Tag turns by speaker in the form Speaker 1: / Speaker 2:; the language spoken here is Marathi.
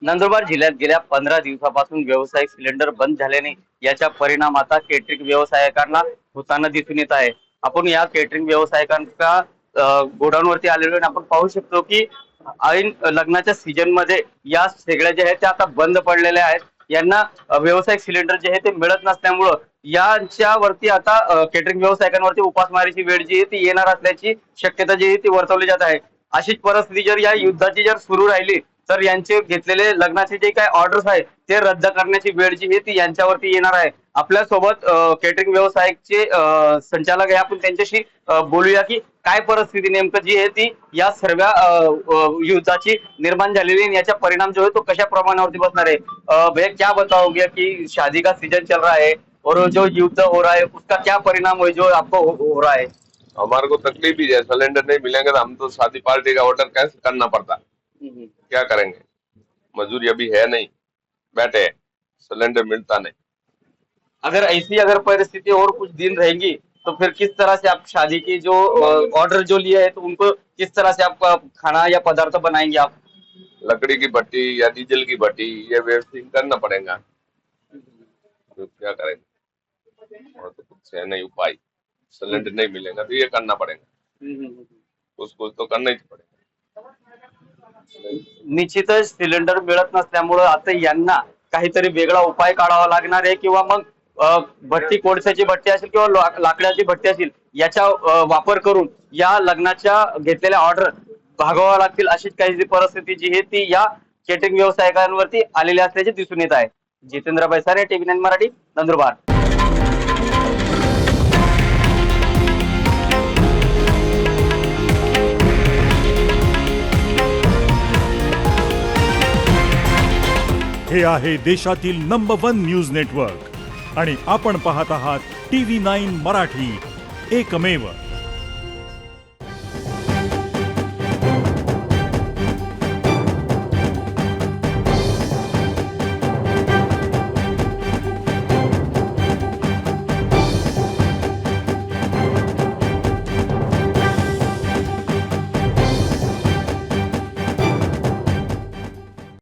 Speaker 1: नंदुरबार जिल्ह्यात गेल्या 15 दिवसापासून व्यावसायिक सिलेंडर बंद झाल्याने याचा परिणाम आता केटरिंग व्यावसायिकांना होताना दिसून येत आहे. आपण या केटरिंग व्यावसायिकांच्या गोडाऊनवरती आलेलो आणि आपण पाहू शकतो की ऐन लग्नाच्या सीजन मध्ये या सगळ्या ज्या आहेत त्या आता बंद पडलेल्या आहेत. यांना व्यावसायिक सिलेंडर जे आहे ते मिळत नसल्यामुळं यांच्यावरती आता केटरिंग व्यावसायिकांवरती उपासमारीची वेळ जी आहे ती येणार असल्याची शक्यता जी आहे ती वर्तवली जात आहे. अशीच परिस्थिती जर या युद्धाची जर सुरू राहिली तर यांचे घेतलेले लग्नाचे जे काही ऑर्डर्स आहेत ते रद्द करण्याची वेळ जी आहे ती यांच्यावरती येणार आहे. आपल्यासोबत केटरिंग व्यवसायाचे संचालक आहे, आपण त्यांच्याशी बोलूया की काय परिस्थिती नेमकं जी आहे ती या सर्व युद्धाची निर्माण झालेली आणि याचा परिणाम जो है तो कशा प्रमाणावरती बसणार है। भैया क्या बताओगे कि शादी का सीजन चल रहा है और जो युद्ध हो रहा है उसका क्या परिणाम है जो आपको हो रहा है।
Speaker 2: हमारे को तकलीफ ही है, सिलेंडर नहीं मिलेंगे तो हम तो शादी पार्टी का ऑर्डर कैंसिल करना पड़ता। क्या करेंगे, मजदूरी अभी है नहीं, बैठे हैं, सिलेंडर मिलता नहीं।
Speaker 1: अगर ऐसी अगर परिस्थिति और कुछ दिन रहेंगी तो फिर किस तरह से आप शादी की जो ऑर्डर जो लिए है तो उनको किस तरह से आप खाना या पदार्थ बनाएंगे आप।
Speaker 2: लकड़ी की भट्टी या डीजल की भट्टी ये व्यवस्थित करना पड़ेगा, तो क्या करेंगे, और तो कुछ है नहीं उपाय। सिलेंडर नहीं मिलेगा तो ये करना पड़ेगा, उसको तो करना ही पड़ेगा।
Speaker 1: निश्चितच सिलेंडर मिळत नसल्यामुळं आता यांना काहीतरी वेगळा उपाय काढावा लागणार आहे किंवा मग भट्टी कोळशाची भट्टी असेल किंवा लाकडाची भट्टी असेल याचा वापर करून या लग्नाच्या घेतलेल्या ऑर्डर भागवाव्या लागतील अशीच काही परिस्थिती जी आहे ती या केटरिंग व्यावसायिकांवरती आलेली असल्याचे दिसून येत आहे। जितेंद्र बैसारे, TV9 मराठी, नंदुरबार।
Speaker 3: हे आहे देशातील नंबर 1 न्यूज नेटवर्क आणि आपण पाहत आहात TV9 मराठी, एकमेव।